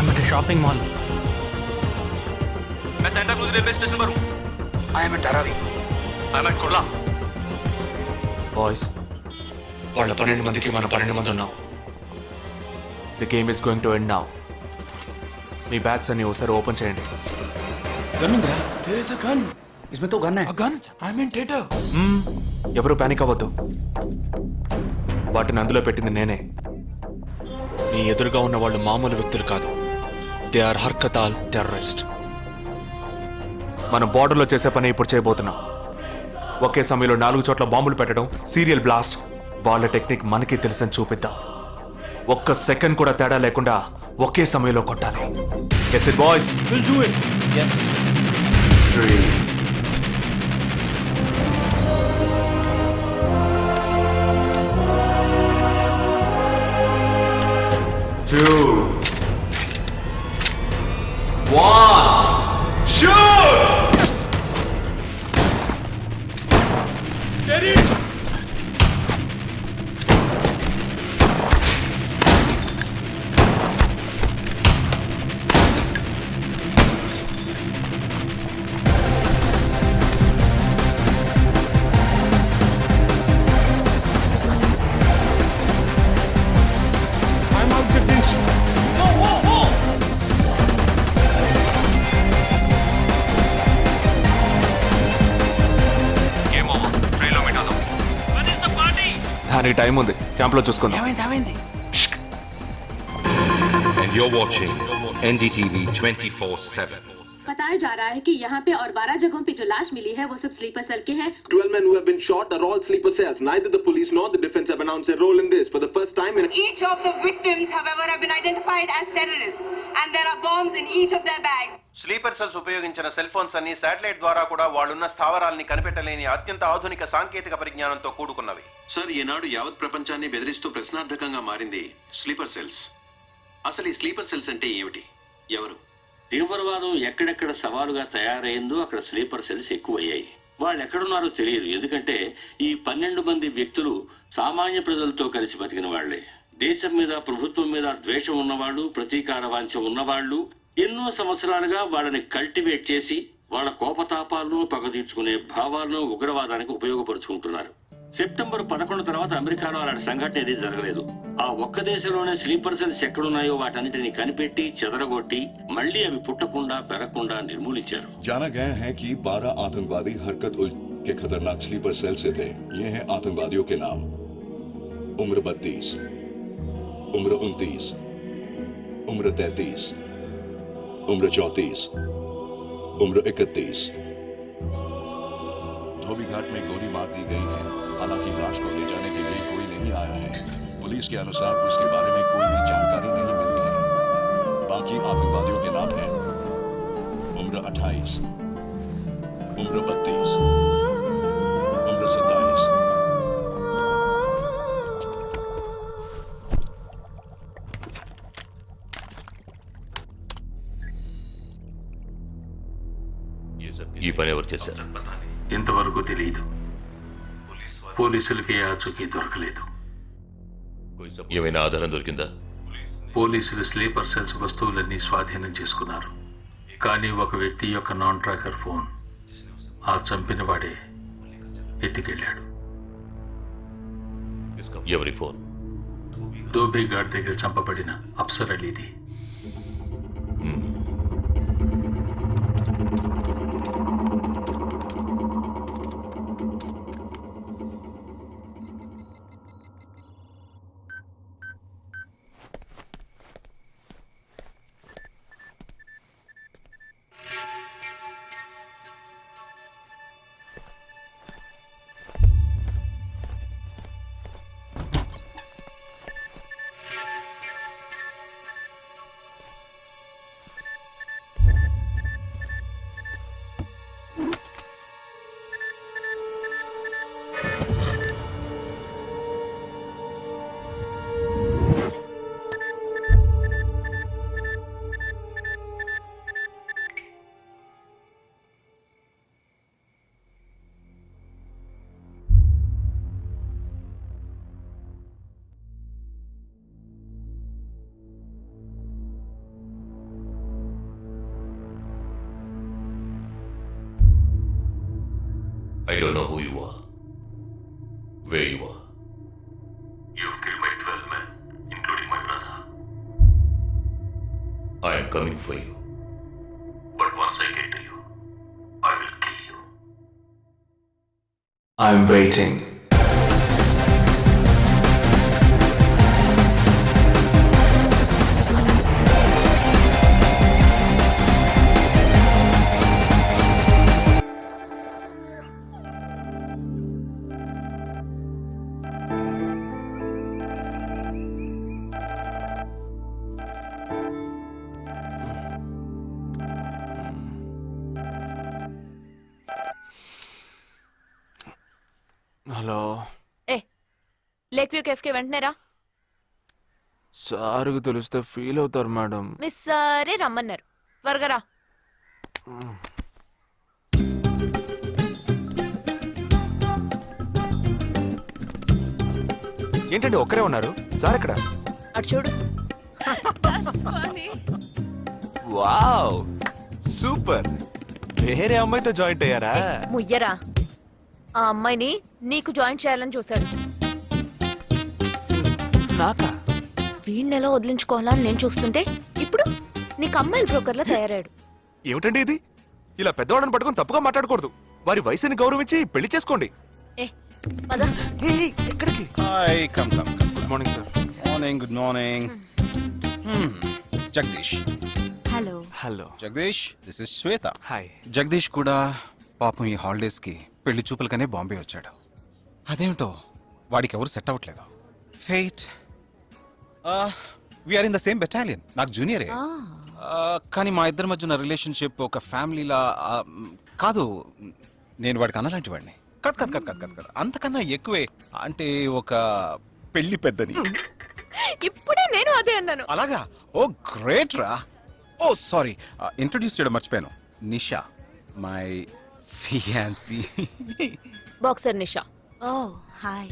I'm at a shopping mall. मैं Santa cruise railway station पर हूँ. I am at Dharavi. I am at Kurla. Boys వాళ్ళ 12 మందికి మన 12 మంది ఉన్నాం. The game is going to end now. Me bags అన్ని ఒకసారి ఓపెన్ చేయండి. गन है? There is a gun. इसमें तो गन है. A gun? I'm in theater. ఎవరు పానిక్ అవ్వద్దు. వాటిని అందులో పెట్టింది నేనే. మీ ఎదురుగా ఉన్న వాళ్ళు మామూలు వ్యక్తులు కాదు. They are Harkatul terrorist. మనం బార్డర్లో చేసే పని ఇప్పుడు చేయబోతున్నాం. ఒకే సమయంలో 4 చోట్ల బాంబులు పెట్టడం, సీరియల్ బ్లాస్ట్. వాళ్ళ టెక్నిక్ మనకి తెలుసని చూపిద్దాం. ఒక్క సెకండ్ కూడా తేడా లేకుండా ఒకే సమయంలో కొట్టాలి. Gets it boys? We'll do it. Yes. 3 2 1 shoot! Steady. I'm out of this. Whoa! Game over. Train లో పెట్టాను. When is the party? దానికి టైం ఉంది. క్యాంప్లో చూసుకుందాం. ఏమైంది? And you're watching NDTV 24/7. बताया जा रहा है कि यहाँ पे और 12 जगहों पे जो लाश मिली है वो सब स्लीपर सेल के हैं. 12 men who have been shot are all sleeper cells. Neither the police nor the defense have announced a role in this. For the first time in Each of the victims, however, have been identified as terrorists, and there are bombs in each of their bags. Sleeper cells ఉపయోగించిన cell phones అన్ని satellite ద్వారా కూడా వాళ్ళున్న స్థావరాల్ని కనిపెట్టలేని అత్యంత ఆధునిక సాంకేతిక పరిజ్ఞానంతో కూడుకున్నవి. Sir, ఈనాడు యావత్ ప్రపంచాన్ని బెదిరిస్తూ ప్రశ్నార్థకంగా మారింది స్లీపర్ సెల్స్. అసలు ఈ స్లీపర్ సెల్స్ అంటే ఏమిటి? ఎవరు? తీవ్రవాదం ఎక్కడెక్కడ సవాలుగా తయారైందో అక్కడ స్లీపర్ సెల్స్ ఎక్కువయ్యాయి. వాళ్ళు ఎక్కడున్నారో తెలియదు. ఎందుకంటే ఈ 12 మంది వ్యక్తులు సామాన్య ప్రజలతో కలిసి బతికిన వాళ్లే. దేశం మీద, ప్రభుత్వం మీద ద్వేషం ఉన్నవాళ్ళు, ప్రతీకార వాంఛ ఉన్నవాళ్ళు ఎన్నో సంవత్సరాలుగా వాళ్ళని కల్టివేట్ చేసి వాళ్ళ కోపతాపాలను, పగ తీర్చుకునే భావాలను ఉగ్రవాదానికి ఉపయోగపరుచుకుంటున్నారు. సెప్టెంబర్ 11 తర్వాత అమెరికాలో అలాంటి సంఘటన ఏది జరగలేదు. ఆ ఒక్క దేశంలోనే స్లీపర్ సెల్స్ ఎక్కడున్నాయో వాటన్నిటిని కనిపెట్టి చెదరగొట్టి మళ్లీ అవి పుట్టకుండా పెరగకుండా నిర్మూలించారు. जाना गया है कि 12 आतंकवादी हरकत उल के खतरनाक स्लीपर सेल से थे. ये हैं आतंकवादियों के नाम: उम्र 32, उम्र 29, उम्र 33, उम्र 34, उम्र 31. धोबी घाट में गोली मार दी गई है. हालांकि लाश को ले जाने के लिए कोई नहीं आया है. पुलिस के अनुसार उसके बारे में कोई भी जानकारी नहीं मिली है. बाकी आतंकवादियों के नाम हैं: उम्र 28, उम्र 32, उम्र 27. ఈ పని ఎవరు చేశారు? ఇంతవరకు తెలియదు. పోలీసులకి ఆచూకీ దొరకలేదు. ఏమైనా ఆధారం దొరికిందా? పోలీసులు స్లీపర్ సెల్స్ వస్తువులన్నీ స్వాధీనం చేసుకున్నారు. కానీ ఒక వ్యక్తి యొక్క నాన్ ట్రాకర్ ఫోన్ ఆ చంపిన వాడే ఎత్తుకెళ్ళాడు. ఎవరి ఫోన్? ధోబీ ఘాట్ దగ్గర చంపబడిన Afsar అలీది. I don't know who you are, where you are. You've killed my 12 men, including my brother. I am coming for you. But once I get to you, I will kill you. I'm waiting. Hello lake view కేఫ్కి వెంటనే రా. సార్కి తెలిస్తే feel అవుతారు madam. Miss సరే రమ్మన్నారు, త్వరగా రా. ఏంటండి ఒక్కరే ఉన్నారు? సార్ ఎక్కడ? అటు చూడు. Wow super. వేరే అమ్మాయితో జాయింట్ అయ్యారా? ముయ్యరా, ఆ అమ్మాయిని నీకు జాయిన్ చేయాలని చూశాడు. నాకా? వీడిని ఎలా వదిలించుకోవాలని నేను చూస్తుంటే ఇప్పుడు నీకు అమ్మాయిల బ్రోకర్లా తయారాడు. ఏమిటండి ఇది? ఇలా పెద్దవాళ్ళని పట్టుకొని తప్పుగా మాట్లాడకూడదు. వారి వయసుని గౌరవించి పెళ్లి చేసుకోండి. ఏ పద. ఎక్కడికి? Hi, come. Good morning sir. Good morning. Jagadish. Hello. Hello Jagadish, this is Shweta. Hi. Jagadish కూడా పాపం ఈ హాలిడేస్కి పెళ్లి చూపులకనే బాంబే వచ్చాడు. అదేమిటో వాడికి ఎవరు సెట్ అవ్వట్లేదు. Fate. We are in the same battalion. నాకు జూనియరే. కానీ మా ఇద్దరి మధ్య ఉన్న రిలేషన్షిప్ ఒక ఫ్యామిలీలా కాదు. నేను వాడికి అన్నలాంటి వాడిని కాదు. అంతకన్నా ఎక్కువే. అంటే ఒక పెళ్లి పెద్దని. ఇప్పుడే నేను అదే అన్నాను. అలాగా? ఓ గ్రేట్ రా. ఓ సారీ, ఇంట్రొడ్యూస్ చేయడం మర్చిపోయాను. Nisha, my fiancee. Boxer Nisha. Oh hi.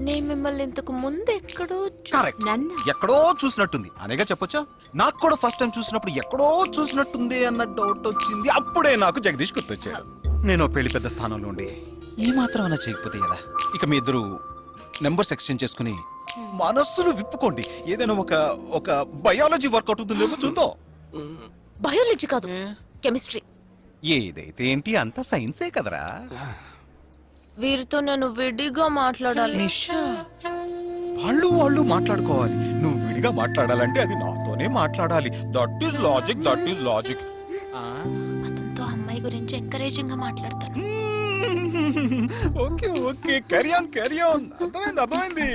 నేను మిమ్మల్ని ఇంతకు ముందు ఎక్కడో కరెక్ట్. ఎక్కడో చూసినట్టుంది అనేగా చెప్పొచ్చా? నాకు కూడా ఫస్ట్ టైం చూసినప్పుడు ఎక్కడో చూసినట్టుంది అన్న డౌట్ వచ్చింది. అప్పుడే నాకు జగదీష్ గుర్తొచ్చాడు. నేను పెళ్లి పెద్ద స్థానంలో ఉండి ఈ మాత్రం అలా చేయకపోతే ఎలా? ఇక మీ ఇద్దరు నెంబర్స్ ఎక్స్చేంజ్ చేసుకుని మనస్సులు విప్పుకోండి. ఏదైనా ఒక బయాలజీ వర్కౌట్ అవుతుందేమో చూద్దాం. బయాలజీ కాదు, కెమిస్ట్రీ. ఏదైతే ఏంటి, అంతా సైన్సే కదరా. వీరితో నేను విడిగా మాట్లాడాలి. వాళ్ళు మాట్లాడుకోవాలి. నువ్వు విడిగా మాట్లాడాలంటే అది నాతోనే మాట్లాడాలి. That is logic. అతనితో అమ్మాయి గురించి ఎంకరేజింగ్ గా మాట్లాడతాను. Okay, carry on. అర్థమైంది.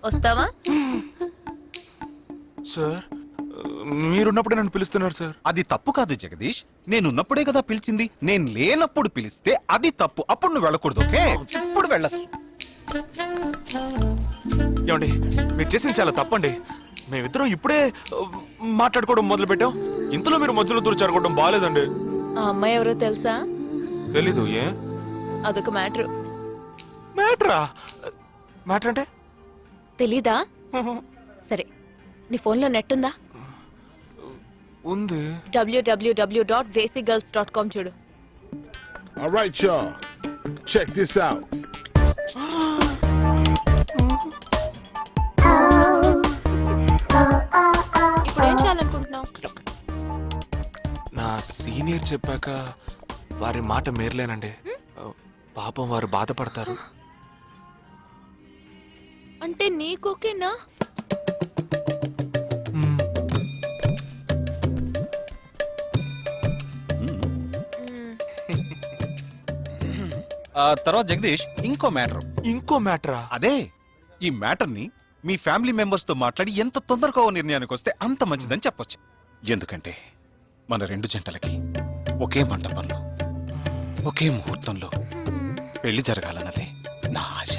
వస్తావా? సార్ మీరున్నప్పుడే నన్ను పిలుస్తున్నారు సార్. అది తప్పు కాదు జగదీష్. నేనున్నప్పుడే కదా పిలిచింది. నేను లేనప్పుడు పిలిస్తే అది తప్పు. అప్పుడు నువ్వు వెళ్ళకూడదు. ఓకే, ఇప్పుడు వెళ్ళచ్చు. ఏమండి, మీరు చేసింది చాలా తప్పండి. మేమిద్దరం ఇప్పుడే మాట్లాడుకోవడం మొదలు పెట్టాం. ఇంతలో మీరు మధ్యలో దూరం బాగాలేదండి. ఆ అమ్మాయి ఎవరో తెలుసా? తెలీదు. ఏ? అదొక మ్యాటర్. మ్యాటర్ అంటే? తెలీదా? సరే, నీ ఫోన్లో నెట్ ఉందా? ఉంది. www.desicgirls.com చూడు. All right, y'all. Check this out. ఇప్పుడు ఏం చేయాలనుకుంటున్నావు? నా సీనియర్ చెప్పాక వారి మాట మేరలేనండి. పాపం వారు బాధపడతారు. అంటే నీకోకేనా? తర్వాత జగదీష్, ఇంకో మ్యాటరా? అదే, ఈ మ్యాటర్ ని మీ ఫ్యామిలీ మెంబర్స్ తో మాట్లాడి ఎంత తొందరగా నిర్ణయానికి వస్తే అంత మంచిదని చెప్పొచ్చు. ఎందుకంటే మన రెండు జంటలకి ఒకే మండపంలో ఒకే ముహూర్తంలో పెళ్లి జరగాలన్నదే నా ఆశ.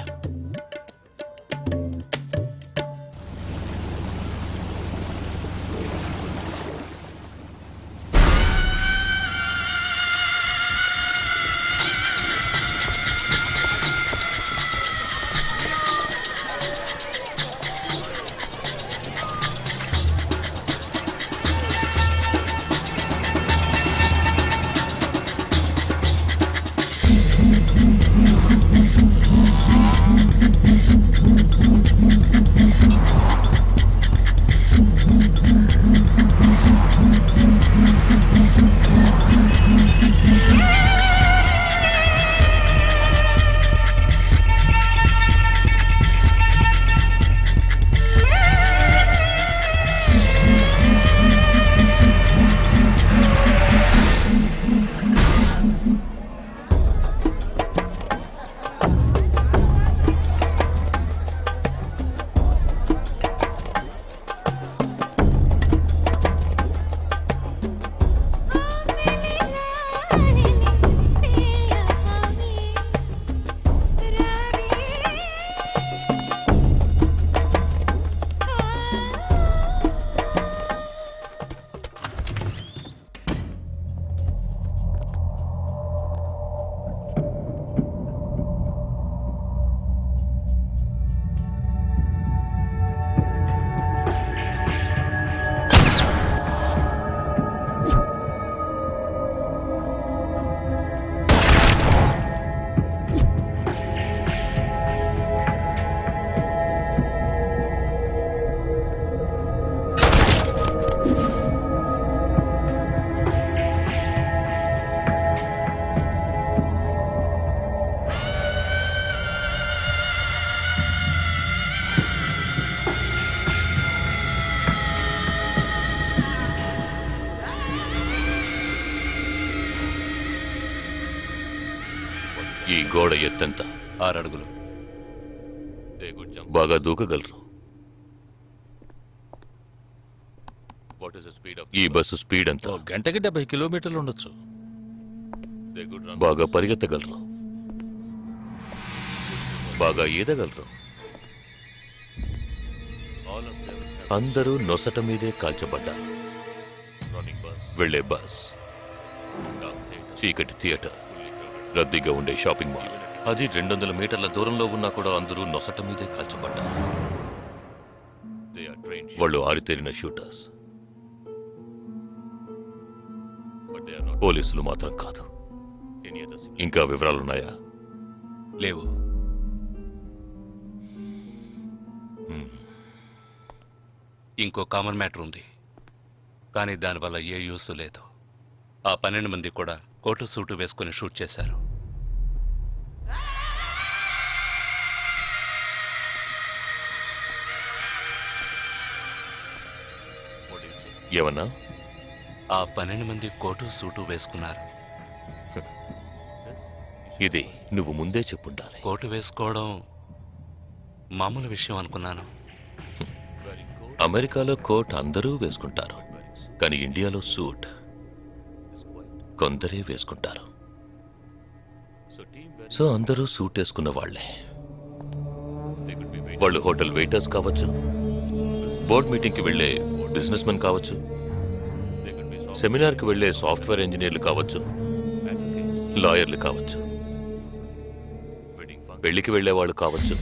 ఈ గోడ ఎత్తెంత? 6 అడుగులు. బాగా దూకగలరు. ఈ బస్సు స్పీడ్ ఎంత? గంటకి 70 కిలోమీటర్లు ఉండొచ్చు. బాగా పరిగెత్తగలరు. బాగా ఈదగలరు. అందరూ నొసట మీదే కాల్చబడ్డారు. వెళ్లే బస్, చీకటి థియేటర్, రద్దీగా ఉండే షాపింగ్ మాల్, అది 200 మీటర్ల దూరంలో ఉన్నా కూడా అందరూ నొసట మీదే కాల్చబడ్డారు. వాళ్ళు ఆరితేరిన షూటర్స్. పోలీసులు మాత్రం కాదు. ఇంకా వివరాలున్నాయా? లేవు. ఇంకో కామన్ మ్యాటర్ ఉంది, కానీ దానివల్ల ఏ యూస్ లేదు. ఆ 12 మంది కూడా కోటు సూటు వేసుకుని షూట్ చేశారు. ఏమన్నా? ఆ 12 మంది కోటు సూటు వేసుకున్నారు. ఇది నువ్వు ముందే చెప్పుండాలి. కోటు వేసుకోవడం మామూలు విషయం అనుకున్నాను. అమెరికాలో కోట్ అందరూ వేసుకుంటారు, కానీ ఇండియాలో సూట్ కొందరే వేసుకుంటారు. సో అందరూ సూట్ వేసుకున్న వాళ్లే. వాళ్ళు హోటల్ వెయిటర్స్ కావచ్చు, బోర్డ్ మీటింగ్కి వెళ్లే బిజినెస్ మెన్ కావచ్చు, సెమినార్కి వెళ్లే సాఫ్ట్వేర్ ఇంజనీర్లు కావచ్చు, లాయర్లు కావచ్చు, పెళ్లికి వెళ్లే వాళ్ళు కావచ్చు.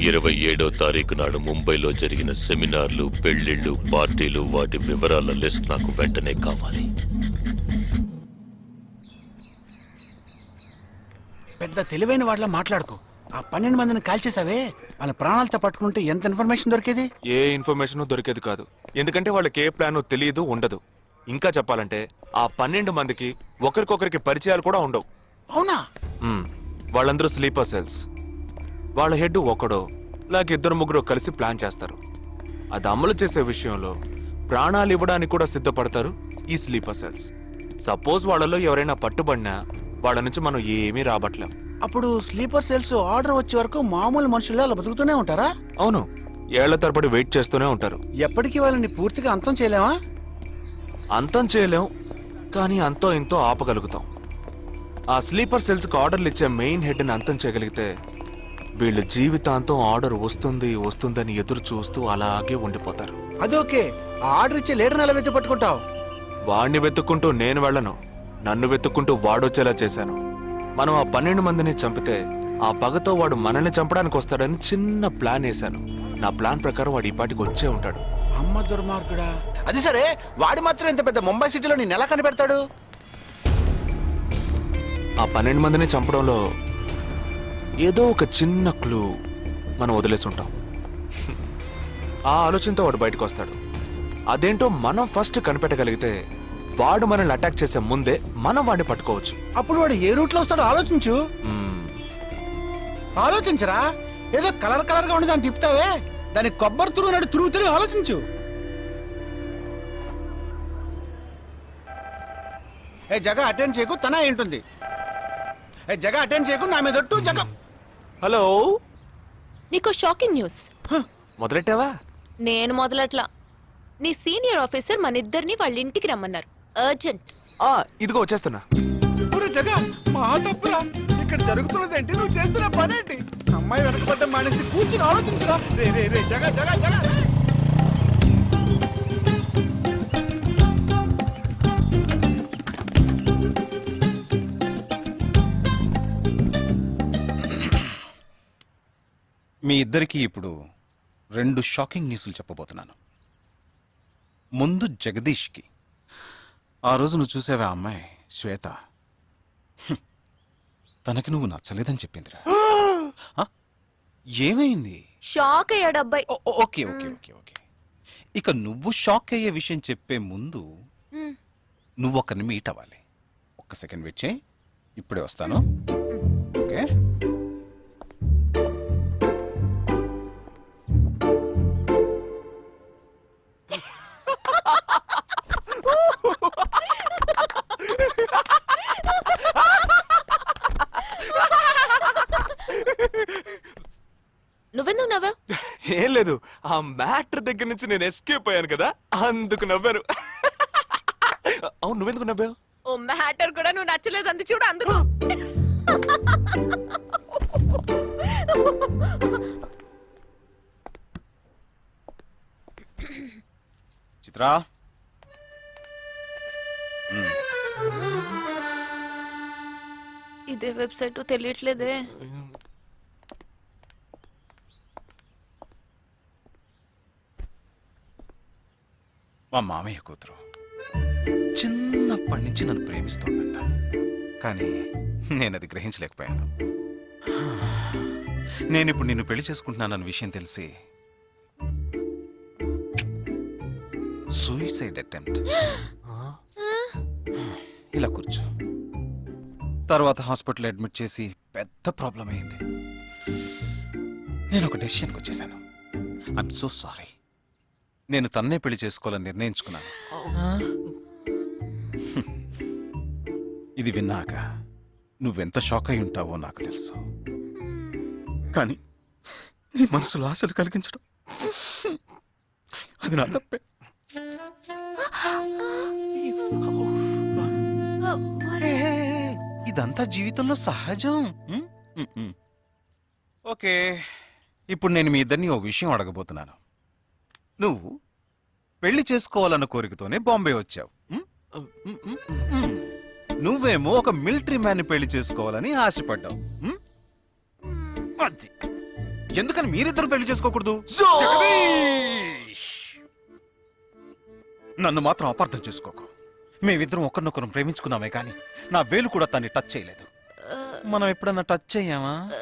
27వ తారీఖు నాడు ముంబైలో జరిగిన సెమినార్లు, పెళ్లిళ్లు, పార్టీలు, వాటి వివరాల లిస్ట్ నాకు వెంటనే కావాలి. పెద్ద తెలివైన వాళ్ళ మాట్లాడుకో. ఆ 12 మందిని కాల్చేసావే, వాళ్ళ ప్రాణాలతో పట్టుకుంటే ఎంత ఇన్ఫర్మేషన్ దొరికేది? ఏ ఇన్ఫర్మేషన్ దొరికేది కాదు, ఎందుకంటే వాళ్ళకి ఏ ప్లాన్ తెలియదు, ఉండదు. ఇంకా చెప్పాలంటే ఆ 12 మందికి ఒకరికొకరికి పరిచయాలు కూడా ఉండవు. అవునా? వాళ్ళందరూ స్లీపర్ సెల్స్. వాళ్ళ హెడ్ ఒకడో లేక 2-3 కలిసి ప్లాన్ చేస్తారు. అది అమలు చేసే విషయంలో ప్రాణాలు ఇవ్వడానికి కూడా సిద్ధపడతారు ఈ స్లీపర్ సెల్స్. సపోజ్ వాళ్ళలో ఎవరైనా పట్టుబడినా వాళ్ళ నుంచి మనం ఏమీ రాబట్లేం. అప్పుడు స్లీపర్ సెల్స్ ఆర్డర్ వచ్చే వరకు మామూలు మనుషుల్లో అలా బతుకుతూనే ఉంటారా? అవును, ఏళ్ల తరబడి వెయిట్ చేస్తూనే ఉంటారు. ఎప్పటికీ వాళ్ళని పూర్తిగా అంతం చేయలేమా? అంతం చేయలేం, కానీ అంతో ఇంతో ఆపగలుగుతాం. ఆ స్లీపర్ సెల్స్కి ఆర్డర్లు ఇచ్చే మెయిన్ హెడ్ని అంతం చేయగలిగితే వీళ్ళు జీవితాంతం ఆర్డర్ వస్తుందని ఎదురు చూస్తూ అలాగే ఉండిపోతారు. అదోకే, ఆ ఆర్డర్ ఇచ్చే లీడర్ని ఎలా వెతి పట్టుకుంటావు? వాడిని వెతుక్కుంటూ నేను వెళ్ళను, నన్ను వెతుక్కుంటూ వాడొచ్చేలా చేశాను. మనం ఆ 12 మందిని చంపితే ఆ పగతో వాడు మనల్ని చంపడానికి వస్తాడని చిన్న ప్లాన్ వేశాను. నా ప్లాన్ ప్రకారం వాడు ఈ పాటికి వచ్చే ఉంటాడు. అమ్మ దుర్మార్గుడా! అది సరే, వాడు మాత్రం ఇంత పెద్ద ముంబై సిటీలో నేను ఎలా కనిపెడతాడు? ఆ 12 మందిని చంపడంలో ఏదో ఒక చిన్న క్లూ మనం వదిలేసి ఉంటాం. ఆ ఆలోచనతో వాడు బయటకు వస్తాడు. అదేంటో మనం ఫస్ట్ కనిపెట్టగలిగితే వాడు మనల్ని అటాక్ చేసే ముందే మనం వాడిని పట్టుకోవచ్చు. అప్పుడు వాడు ఏ రూట్ లో వస్తాడో ఆలోచించు. ఆలోచించరా? ఏదో కలర్ గా ఉండి దాన్ని తిప్పుతావే, దాని కొబ్బరి తురుగు తిరుగుతూ ఆలోచించు. ఏ జగ అటెండ్ చేయకు, తన ఏంటుంది? ఏ జగ అటెండ్ చేయకు, నా మీద ఒట్టు. జగ హలో, నీకు షాకింగ్ న్యూస్. మొదలెట్టావా? నేను మొదలట్లా. నీ సీనియర్ ఆఫీసర్ మన ఇద్దరిని వాళ్ళ ఇంటికి రమ్మన్నారు, అర్జెంట్. ఇదిగో వచ్చేస్తున్నా. జగ మా తప్పురా, ఇక్కడ జరుగుతున్నదేంటి, నువ్వు చేస్తున్న పనేంటి? అమ్మాయి వెనకబడ్డ మానేసి కూర్చుని ఆలోచించరా. రే రే రే జగ జగ జగ మీ ఇద్దరికి ఇప్పుడు 2 షాకింగ్ న్యూస్లు చెప్పబోతున్నాను. ముందు జగదీష్కి. ఆ రోజు నువ్వు చూసావా అమ్మాయి శ్వేత, తనకి నువ్వు నచ్చలేదని చెప్పిందిరా. ఏమైంది? షాక్ అయ్యాడు అబ్బాయి. Okay okay okay okay. ఇక నువ్వు షాక్ అయ్యే విషయం చెప్పే ముందు నువ్వు ఒకరిని మీట్ అవ్వాలి. ఒక్క సెకండ్ వెయిట్ చేయి, ఇప్పుడే వస్తాను. ఓకే. ఏం లేదు, ఆ మ్యాటర్ దగ్గర నుంచి నేను ఎస్కేప్ అయ్యాను కదా, అందుకు నవ్వాను. అవును, నువ్వెందుకు నవ్వావు? ఓ మ్యాటర్ కూడా నువ్వు నచ్చలేదు అంది చూడు అందుకు. చిత్రా, ఇదే వెబ్సైట్ తెలియట్లేదే. మా మామయ్య కూతురు చిన్నప్పటి నుంచి నన్ను ప్రేమిస్తోందంట, కానీ నేను అది గ్రహించలేకపోయాను. నేనిప్పుడు నిన్ను పెళ్లి చేసుకుంటున్నానన్న విషయం తెలిసి సూసైడ్ అటెంప్ట్. ఇలా కూర్చో. తర్వాత హాస్పిటల్ అడ్మిట్ చేసి పెద్ద ప్రాబ్లం అయింది. నేను ఒక డెసిషన్కి వచ్చేసాను. I'm so sorry. నేను తన్నే పెళ్లి చేసుకోవాలని నిర్ణయించుకున్నాను. ఇది విన్నాక నువ్వెంత షాక్ అయి ఉంటావో నాకు తెలుసు, కానీ నీ మనసులో ఆశలు కలిగించడం అది నా తప్పే. ఇదంతా జీవితంలో సహజం. ఓకే, ఇప్పుడు నేను మీ ఇద్దరిని ఓ విషయం అడగబోతున్నాను. నువ్వు పెళ్లి చేసుకోవాలన్న కోరికతోనే బాంబే వచ్చావు. నువ్వేమో ఒక మిలిటరీ మ్యాన్ పెళ్లి చేసుకోవాలని ఆశపడ్డావు. అది ఎందుకని మీరిద్దరు పెళ్లి చేసుకోకూడదు? జగదీష్! నన్ను మాత్రం అపార్థం చేసుకోకు. మేమిద్దరం ఒకరినొకరు ప్రేమించుకున్నామే కానీ నా వేలు కూడా తన్ని టచ్ చేయలేదు. మనం ఎప్పుడన్నా టచ్ అయ్యామా?